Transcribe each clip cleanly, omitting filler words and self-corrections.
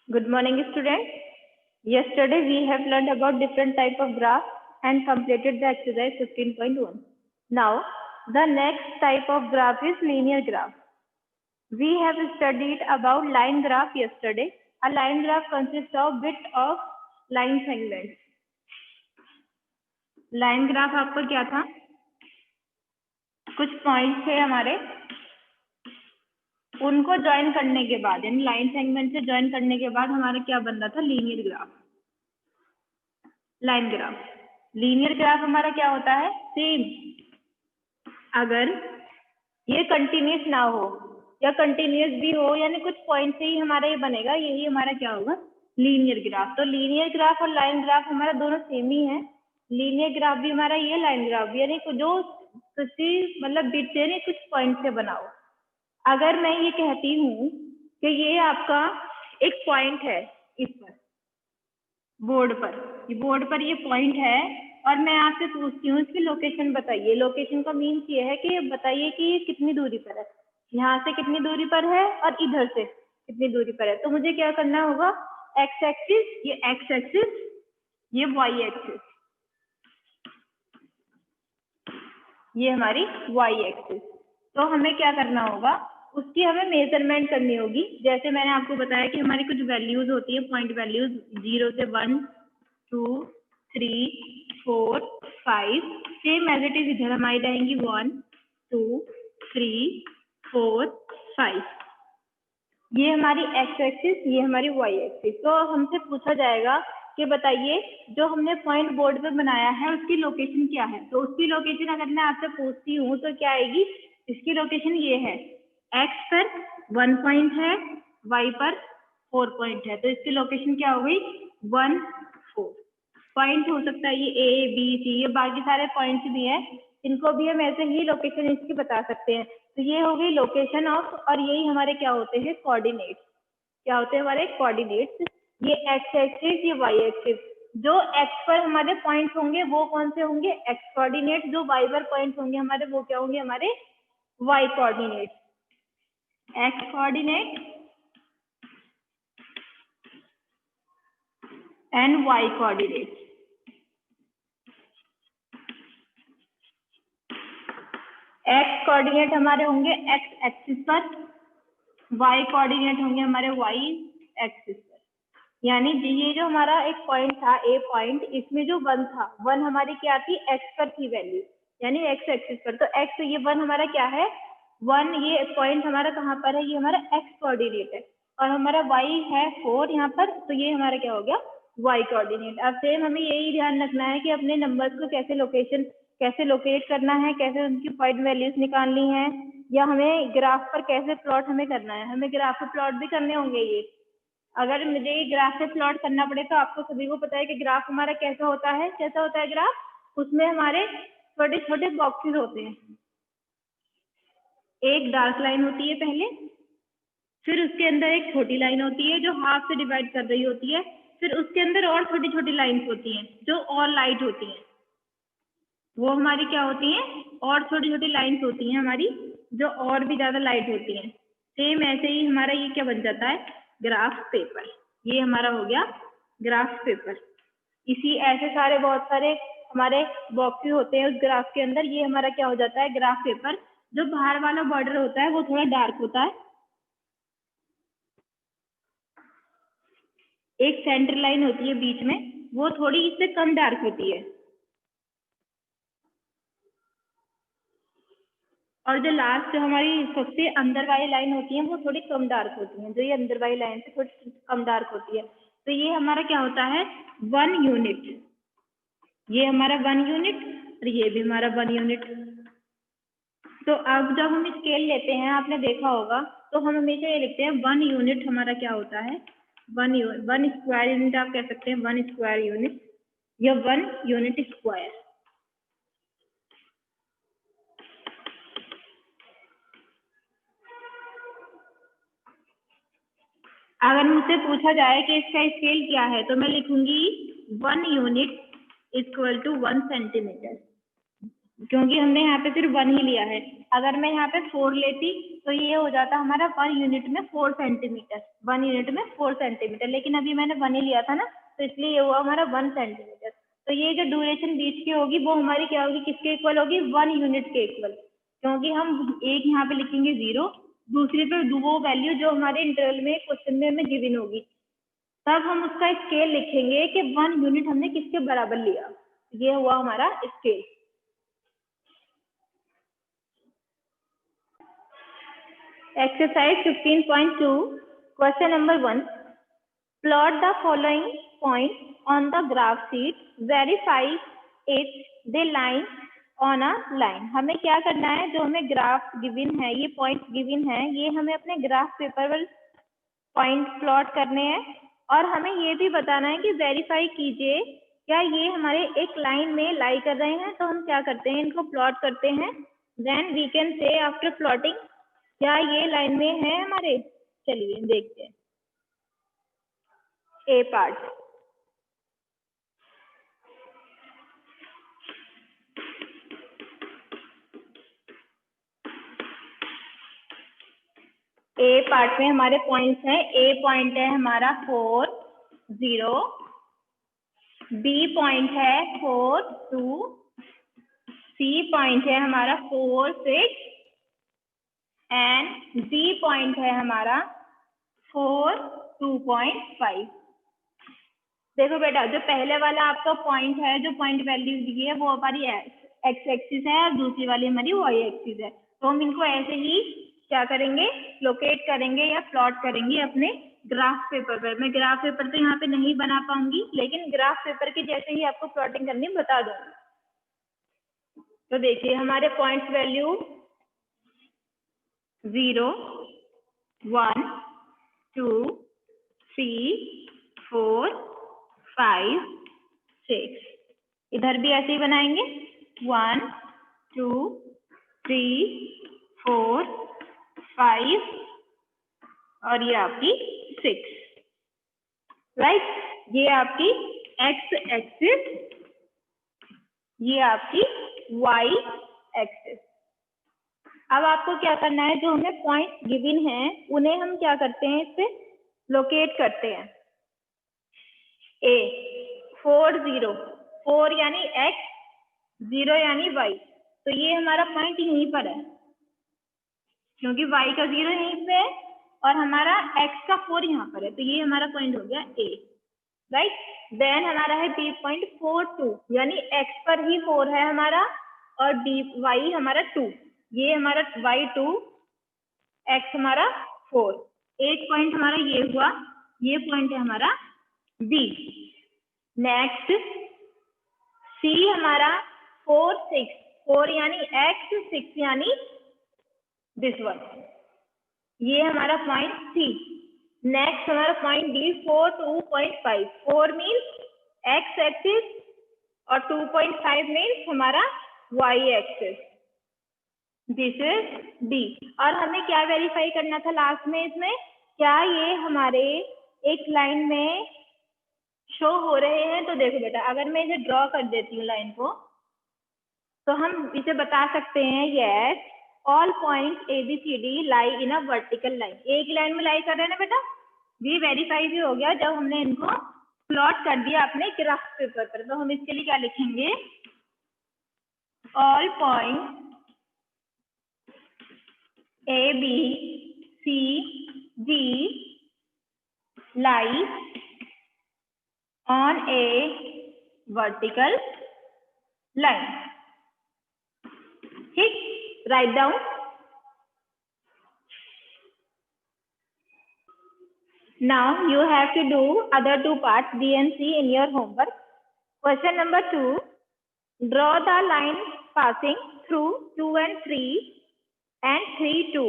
Good morning, students. Yesterday we have learned about different type of graph and completed the exercise 15.1. Now, the next type of graph is linear graph. We have studied about line graph yesterday. A line graph consists of bit of line segments. Line graph आपको क्या था? कुछ points थे हमारे, उनको join करने के बाद यानी लाइन सेगमेंट से ज्वाइन करने के बाद हमारा क्या बन रहा था? Linear graph, line graph. Linear graph हमारा क्या होता है? सेम, अगर ये कंटिन्यूस ना हो या कंटिन्यूस भी हो यानी कुछ पॉइंट से ही हमारा ये बनेगा, यही हमारा क्या होगा? Linear graph. तो लीनियर ग्राफ और लाइन ग्राफ हमारा दोनों सेम ही है। लीनियर ग्राफ भी हमारा ये, लाइन ग्राफ भी, यानी जो किसी मतलब बिट से यानी कुछ पॉइंट से बनाओ। अगर मैं ये कहती हूँ कि ये आपका एक पॉइंट है, इस पर बोर्ड पर ये पॉइंट है और मैं आपसे पूछती हूँ इसकी लोकेशन बताइए। लोकेशन का मीन्स ये है कि बताइए कि ये कितनी दूरी पर है, यहाँ से कितनी दूरी पर है और इधर से कितनी दूरी पर है। तो मुझे क्या करना होगा? एक्स एक्सिस, ये एक्स एक्सिस, ये वाई एक्सिस, ये हमारी वाई एक्सिस। तो हमें क्या करना होगा? उसकी हमें मेजरमेंट करनी होगी। जैसे मैंने आपको बताया कि हमारी कुछ वैल्यूज होती है, पॉइंट वैल्यूज 0 से 1, 2, 3, 4, 5। सेम एज इट इज इधर हमारी रहेंगी 1, 2, 3, 4, 5। ये हमारी एक्स एक्सिस, ये हमारी वाई एक्सिस। तो हमसे पूछा जाएगा कि बताइए जो हमने पॉइंट बोर्ड पे बनाया है उसकी लोकेशन क्या है। तो उसकी लोकेशन अगर मैं आपसे पूछती हूँ तो क्या आएगी? इसकी लोकेशन ये है, एक्स पर 1 पॉइंट है, वाई पर 4 पॉइंट है। तो इसकी लोकेशन क्या हो गई? 1, 4 पॉइंट हो सकता है। ये ए बी सी, ये बाकी सारे पॉइंट्स भी हैं, इनको भी हम ऐसे ही लोकेशन इसकी बता सकते हैं। तो ये हो गई लोकेशन ऑफ, और यही हमारे क्या होते हैं? कोऑर्डिनेट्स। क्या होते हैं हमारे? कोऑर्डिनेट्स। ये एक्स एक्सिस, ये वाई एक्सिस। जो एक्स पर हमारे पॉइंट्स होंगे वो कौन से होंगे? X coordinate. जो वाई पर पॉइंट्स होंगे हमारे वो क्या होंगे? हमारे Y coordinate. X coordinate and Y coordinate. X coordinate हमारे होंगे एक्स एक्सिस पर, वाई कोऑर्डिनेट होंगे हमारे वाई एक्सिस पर। यानी ये जो हमारा एक पॉइंट था, ए पॉइंट, इसमें जो 1 था, 1 हमारी क्या थी? एक्स पर थी वैल्यू, यानी एक्स एक्सिस पर। तो एक्स, ये 1 हमारा क्या है? 1। ये पॉइंट हमारा कहाँ पर है? ये हमारा एक्स कोऑर्डिनेट है, और हमारा वाई है 4 यहाँ पर। तो ये हमारा क्या हो गया? Y coordinate. अब सेम हमें यही ध्यान रखना है कि अपने नंबर्स को कैसे लोकेट करना है, कैसे उनकी पॉइंट वैल्यूज निकालनी है, या हमें ग्राफ पर कैसे प्लॉट हमें करना है। हमें ग्राफ पर प्लॉट भी करने होंगे। ये अगर मुझे ये ग्राफ से प्लॉट करना पड़े तो आपको सभी को पता है कि ग्राफ हमारा कैसा होता है? कैसा होता है ग्राफ? उसमें हमारे छोटे छोटे बॉक्सेस होते हैं। एक डार्क लाइन होती है पहले, फिर उसके अंदर एक छोटी लाइन होती है जो हाफ से डिवाइड कर रही होती है, फिर उसके अंदर और छोटी छोटी लाइन्स होती हैं जो और लाइट होती हैं। वो हमारी क्या होती हैं? और छोटी छोटी लाइन्स होती हैं हमारी जो और भी ज्यादा लाइट होती हैं। सेम ऐसे ही हमारा ये क्या बन जाता है? Graph paper. ये हमारा हो गया ग्राफ पेपर। इसी ऐसे सारे बहुत सारे हमारे बॉक्सेस होते हैं उस ग्राफ के अंदर। ये हमारा क्या हो जाता है? Graph paper. जो बाहर वाला बॉर्डर होता है वो थोड़ा डार्क होता है, एक सेंटर लाइन होती है बीच में, वो थोड़ी इससे कम डार्क होती है, और जो लास्ट जो हमारी सबसे अंदर वाली लाइन होती है वो थोड़ी कम डार्क होती है। जो ये अंदर वाली लाइन से थोड़ी कम डार्क होती है। तो ये हमारा क्या होता है? 1 यूनिट। ये हमारा 1 यूनिट और ये भी हमारा 1 यूनिट। तो अब जब हम स्केल लेते हैं, आपने देखा होगा, तो हम हमेशा ये लिखते हैं 1 यूनिट हमारा क्या होता है? 1 स्क्वायर यूनिट आप कह सकते हैं, 1 स्क्वायर यूनिट या 1 यूनिट स्क्वायर। अगर मुझसे पूछा जाए कि इसका स्केल क्या है तो मैं लिखूंगी 1 यूनिट इक्वल टू 1 सेंटीमीटर। क्योंकि हमने यहाँ पे सिर्फ 1 ही लिया है। अगर मैं यहाँ पे 4 लेती तो ये हो जाता हमारा 1 यूनिट में 4 सेंटीमीटर, 1 यूनिट में 4 सेंटीमीटर, लेकिन अभी मैंने 1 ही लिया था ना, तो इसलिए ये हुआ हमारा 1 सेंटीमीटर। तो ये जो ड्यूरेशन बीच की होगी वो हमारी क्या होगी, किसके इक्वल होगी, 1 यूनिट के इक्वल, क्योंकि हम एक यहाँ पे लिखेंगे 0, दूसरे पे वो वैल्यू जो हमारे इंटरवल में क्वेश्चन में हमें गिवन होगी, तब हम उसका स्केल लिखेंगे कि 1 यूनिट हमने किसके बराबर लिया। ये हुआ हमारा scale. Exercise 15.2, question number 1. Plot the following points on the graph sheet. Verify if they line on a line. हमें क्या करना है, जो हमें ग्राफ गिवन है, ये पॉइंट गिवन है, ये हमें अपने ग्राफ पेपर पर पॉइंट प्लॉट करने हैं, और हमें ये भी बताना है कि वेरीफाई कीजिए क्या ये हमारे एक लाइन में लाई कर रहे हैं। तो हम क्या करते हैं, इनको प्लॉट करते हैं। Then we can say after plotting क्या ये लाइन में है हमारे। चलिए देखते हैं ए पार्ट। ए पार्ट में हमारे पॉइंट्स हैं। ए पॉइंट है हमारा 4, 0, बी पॉइंट है 4, 2, सी पॉइंट है हमारा 4, 6 एंड डी पॉइंट है हमारा 4, 2.5। देखो बेटा, जो पहले वाला आपका पॉइंट है, जो पॉइंट वैल्यू दी है वो हमारी एक्स एक्सिस है और दूसरी वाली हमारी वाई एक्सिस है। तो हम इनको ऐसे ही क्या करेंगे, लोकेट करेंगे या प्लॉट करेंगे अपने ग्राफ पेपर पर। मैं ग्राफ पेपर तो यहाँ पे नहीं बना पाऊंगी, लेकिन ग्राफ पेपर की जैसे ही आपको प्लॉटिंग करनी बता दूंगी। तो देखिए हमारे पॉइंट्स वैल्यू 0, 1, 2, 3, 4, 5, 6। इधर भी ऐसे ही बनाएंगे 1, 2, 3, 4, 5 और ये आपकी 6, राइट। ये आपकी एक्स एक्सिस, ये आपकी वाई एक्सिस। अब आपको क्या करना है, जो हमें पॉइंट गिवन हैं उन्हें हम क्या करते हैं, इससे लोकेट करते हैं। ए 4, 0, 4 यानी एक्स, 0 यानी वाई, तो ये हमारा पॉइंट यहीं पर है, क्योंकि वाई का 0 यहीं पे है और हमारा एक्स का 4 यहाँ पर है, तो ये हमारा पॉइंट हो गया ए, राइट। देन हमारा है बी पॉइंट 4, 2, यानी एक्स पर ही 4 है हमारा और डी वाई हमारा 2, ये हमारा वाई 2, एक्स हमारा 4। एक पॉइंट हमारा ये हुआ, ये पॉइंट है हमारा बी। नेक्स्ट सी हमारा 4, 6, 4 यानी एक्स, 6 यानी दिस वन, ये हमारा पॉइंट सी। नेक्स्ट हमारा point D 4, 2.5, 4 means X axis और 2.5 मीन्स हमारा Y axis, this is D. और हमें क्या वेरीफाई करना था लास्ट में, इसमें क्या ये हमारे एक लाइन में शो हो रहे हैं। तो देखो बेटा, अगर मैं इसे ड्रॉ कर देती हूँ लाइन को, तो हम इसे बता सकते हैं yes all point A B C D lie in a vertical line. एक लाइन में लाई कर रहे हैं ना बेटा, ये वेरीफाई भी हो गया जब हमने इनको प्लॉट कर दिया अपने ग्राफ पेपर पर। तो हम इसके लिए क्या लिखेंगे, all point A B C D lie on a vertical line. ठीक, write down. Now you have to do other two parts B and C in your homework. Question number 2, draw the line passing through 2 and 3 and 3, 2.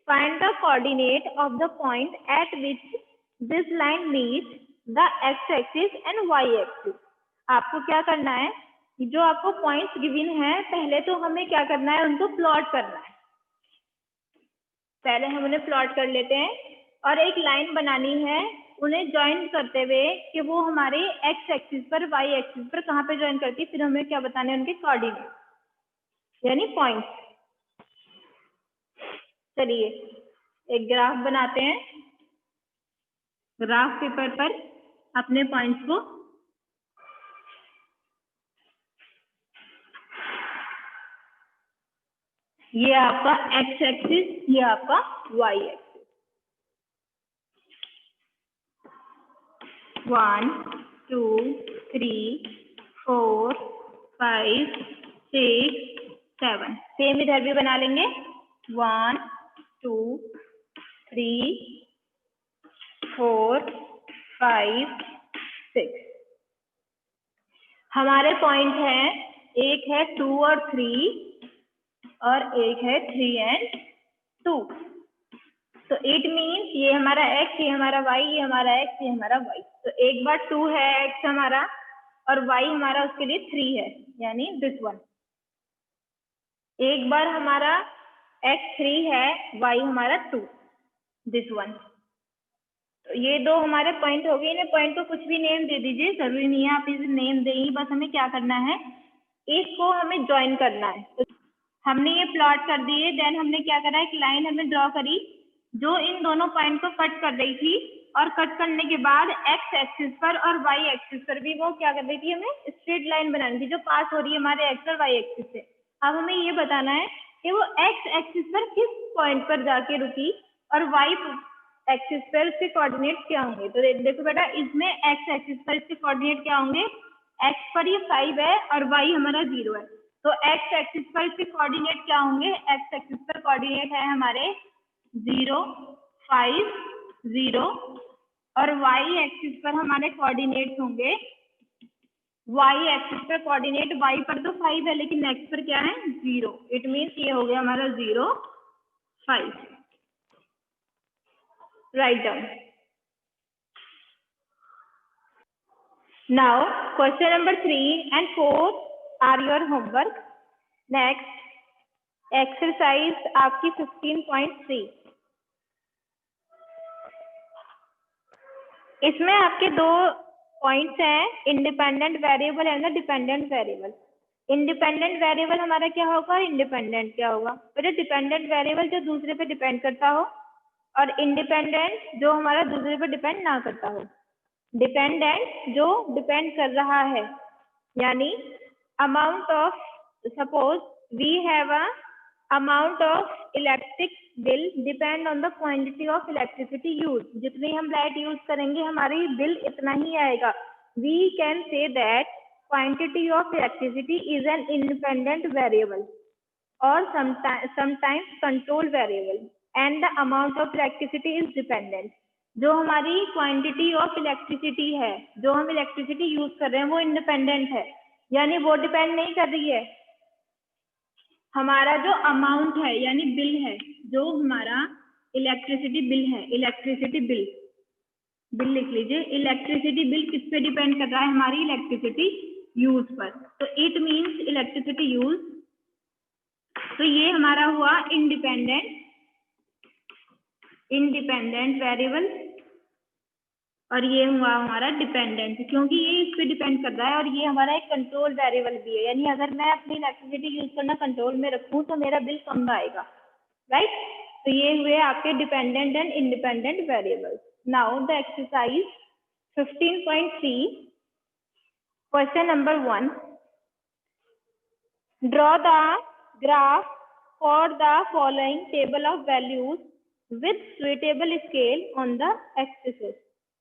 Find the coordinate of the point at which this line meets the x-axis and y-axis. आपको क्या करना है, जो आपको points given है, पहले तो हमें क्या करना है, उनको प्लॉट करना है। पहले हम उन्हें प्लॉट कर लेते हैं और एक लाइन बनानी है उन्हें ज्वाइन करते हुए कि वो हमारे एक्स एक्सिस पर वाई एक्सिस पर कहाँ पे ज्वाइन करती है। फिर हमें क्या बताने हैं, उनके कोऑर्डिनेट। यानी पॉइंट्स। चलिए एक ग्राफ बनाते हैं, ग्राफ पेपर पर अपने पॉइंट्स को ये आपका एक्स एक्सिस, ये आपका वाई एक्सिस। 1 2 3 4 5 6 7 सेम इधर भी बना लेंगे। 1 2 3 4 5 6 हमारे पॉइंट हैं, एक है 2 और 3 और एक है 3 and 2। तो इट मीन्स ये हमारा x, ये हमारा y, ये हमारा x, ये हमारा y। तो एक बार 2 है x हमारा और y हमारा उसके लिए 3 है, यानी दिस वन। एक बार हमारा x 3 है, y हमारा 2, दिस वन। तो ये दो हमारे पॉइंट हो गए। इन्हें पॉइंट को कुछ भी नेम दे दीजिए, जरूरी नहीं है आप इसे नेम देंगे, बस हमें क्या करना है, इसको हमें ज्वाइन करना है। तो हमने ये प्लॉट कर दिए, देन हमने क्या करा, एक लाइन हमने ड्रॉ करी जो इन दोनों पॉइंट को कट कर रही थी, और कट करने के बाद एक्स एक्सिस पर और वाई एक्सिस पर भी वो क्या कर रही थी, हमें स्ट्रेट लाइन बनानी थी जो पास हो रही है हमारे एक्स और वाई एक्सिस से। अब हमें ये बताना है कि वो एक्स एक्सिस पर किस पॉइंट पर जाके रुकी और वाई एक्सिस पर इसके कोऑर्डिनेट क्या होंगे। तो देखो बेटा, इसमें एक्स एक्सिस पर इसके कोऑर्डिनेट क्या होंगे, एक्स पर ये 5 है और वाई हमारा 0 है। तो एक्स एक्सिस पर इसके कोऑर्डिनेट क्या होंगे, एक्स एक्सिस पर कोऑर्डिनेट है हमारे 0 5 0 और वाई एक्सिस पर हमारे कोऑर्डिनेट होंगे, वाई एक्सिस पर कोऑर्डिनेट वाई पर तो 5 है लेकिन एक्स पर क्या है 0। इट मीन्स ये हो गया हमारा 0 5। Right down. Now question number 3 and 4 are your homework. Next exercise आपकी 15.3। इसमें आपके दो पॉइंट्स हैं, independent variable and dependent variable. Independent variable हमारा क्या होगा, इंडिपेंडेंट क्या होगा बेटा, डिपेंडेंट वेरिएबल जो दूसरे पे डिपेंड करता हो, और इंडिपेंडेंट जो हमारा दूसरे पे डिपेंड ना करता हो। डिपेंडेंट जो डिपेंड कर रहा है, यानी amount of, suppose we have a amount of electric bill depend on the quantity of electricity used। जितनी हम लाइट यूज करेंगे हमारी बिल इतना ही आएगा। We can say that quantity of electricity is an independent variable or sometimes control variable and the amount of electricity is dependent। जो हमारी quantity of electricity है, जो हम इलेक्ट्रिसिटी यूज कर रहे हैं वो इंडिपेंडेंट है, यानी वो डिपेंड नहीं कर रही है। हमारा जो अमाउंट है यानी बिल है, जो हमारा इलेक्ट्रिसिटी बिल है, इलेक्ट्रिसिटी बिल, बिल लिख लीजिए, इलेक्ट्रिसिटी बिल किस पे डिपेंड कर रहा है, हमारी इलेक्ट्रिसिटी यूज पर। तो इट मींस इलेक्ट्रिसिटी यूज, तो ये हमारा हुआ इंडिपेंडेंट वेरिएबल, और ये हुआ हमारा डिपेंडेंट, क्योंकि ये इस पे डिपेंड कर रहा है, और ये हमारा एक कंट्रोल वेरिएबल भी है, यानी अगर मैं अपनी इलेक्ट्रिसिटी यूज करना कंट्रोल में रखूं तो मेरा बिल कम आएगा। राइट, तो ये हुए आपके dependent and independent variables. Now the exercise 15.3 question number 1, draw the graph for the following table of values with suitable scale on the axis.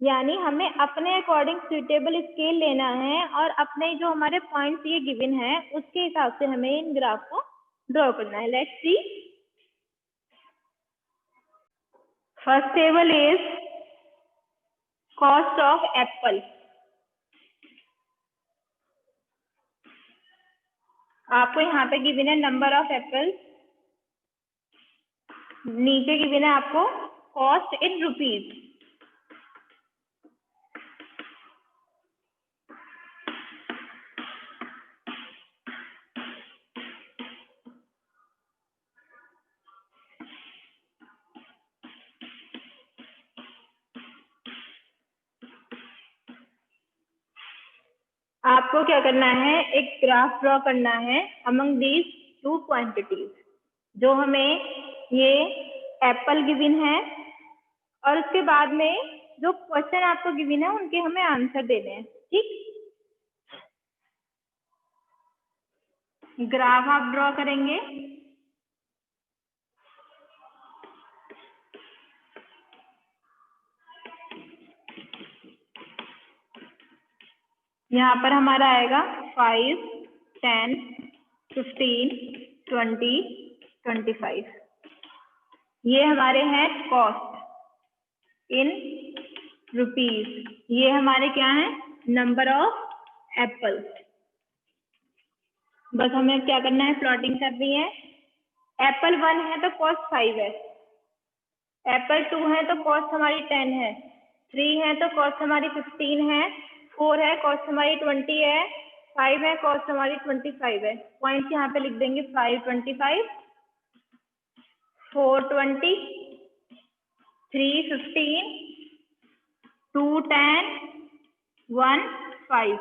यानी हमें अपने अकॉर्डिंग सुइटेबल स्केल लेना है और अपने जो हमारे पॉइंट्स ये गिवन है उसके हिसाब से हमें इन ग्राफ को ड्रॉ करना है। Let's see, first table is cost of Apple. आपको यहाँ पे गिवन है नंबर ऑफ एप्पल, नीचे गिवन है आपको कॉस्ट इन रुपीज। आपको क्या करना है, एक ग्राफ ड्रॉ करना है अमंग दीज टू क्वांटिटीज। जो हमें ये एप्पल गिवन है और उसके बाद में जो क्वेश्चन आपको गिवन है उनके हमें आंसर देने हैं, ठीक। ग्राफ आप ड्रॉ करेंगे। यहाँ पर हमारा आएगा 5, 10, 15, 20, 25। ये हमारे हैं कॉस्ट इन रुपीज। ये हमारे क्या है, नंबर ऑफ एप्पल्स। बस हमें क्या करना है, प्लॉटिंग करनी है। एप्पल 1 है तो कॉस्ट 5 है, एप्पल 2 है तो कॉस्ट हमारी 10 है, 3 है तो कॉस्ट हमारी 15 है, 4 है कॉस्ट हमारी 20 है, 5 है कॉस्ट हमारी 25 है। पॉइंट यहाँ पे लिख देंगे 5 25, 4 20, 3 15, 2 10, 1 5।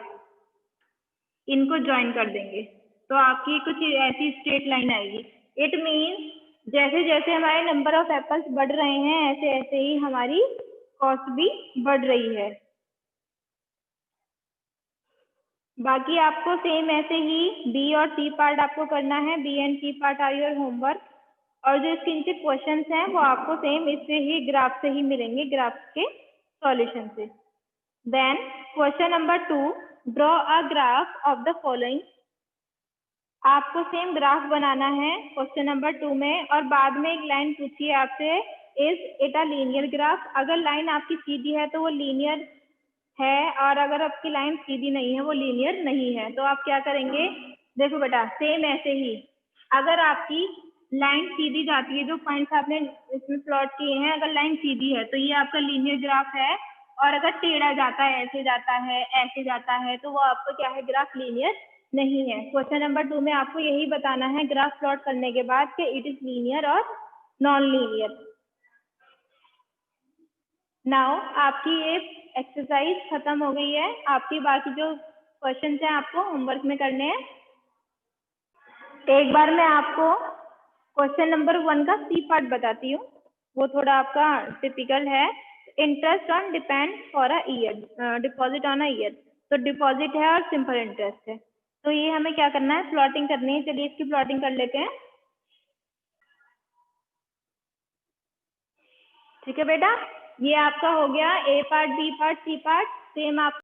इनको ज्वाइन कर देंगे तो आपकी कुछ ऐसी स्ट्रेट लाइन आएगी। इट मीन्स जैसे जैसे हमारे नंबर ऑफ एप्पल्स बढ़ रहे हैं ऐसे ऐसे ही हमारी कॉस्ट भी बढ़ रही है। बाकी आपको सेम ऐसे ही बी और सी पार्ट आपको करना है। B and C part are your homework. और जो इसके नीचे क्वेश्चंस हैं वो आपको सेम इससे ही ग्राफ से ही मिलेंगे, ग्राफ के सॉल्यूशन से। Then question number 2, draw a graph of the following. आपको सेम ग्राफ बनाना है क्वेश्चन नंबर 2 में, और बाद में एक लाइन पूछी है आपसे, is it a linear graph. अगर लाइन आपकी सीधी है तो वो लीनियर है, और अगर आपकी लाइन सीधी नहीं है वो लीनियर नहीं है। तो आप क्या करेंगे, देखो बेटा सेम ऐसे ही, अगर आपकी लाइन सीधी जाती है, जो पॉइंट्स आपने इसमें प्लॉट किए हैं, अगर लाइन सीधी है तो ये आपका लीनियर ग्राफ है, और अगर टेढ़ा जाता है, ऐसे जाता है, ऐसे जाता है, तो वो आपका क्या है, ग्राफ लीनियर नहीं है। क्वेश्चन नंबर 2 में आपको यही बताना है ग्राफ प्लॉट करने के बाद कि इट इज लीनियर और नॉन लीनियर। नाउ आपकी ये एक्सरसाइज खत्म हो गई है। आपकी बाकी जो क्वेश्चन हैं आपको होमवर्क में करने हैं। एक बार मैं आपको क्वेश्चन नंबर 1 का सी पार्ट बताती हूँ, वो थोड़ा आपका टिपिकल है। Interest on depend for a year, deposit on a year. तो डिपॉजिट है और सिंपल इंटरेस्ट है। तो ये हमें क्या करना है, प्लॉटिंग करनी है। चलिए इसकी प्लॉटिंग कर लेते हैं। ठीक है बेटा, ये आपका हो गया A part, B part, C part. Same आप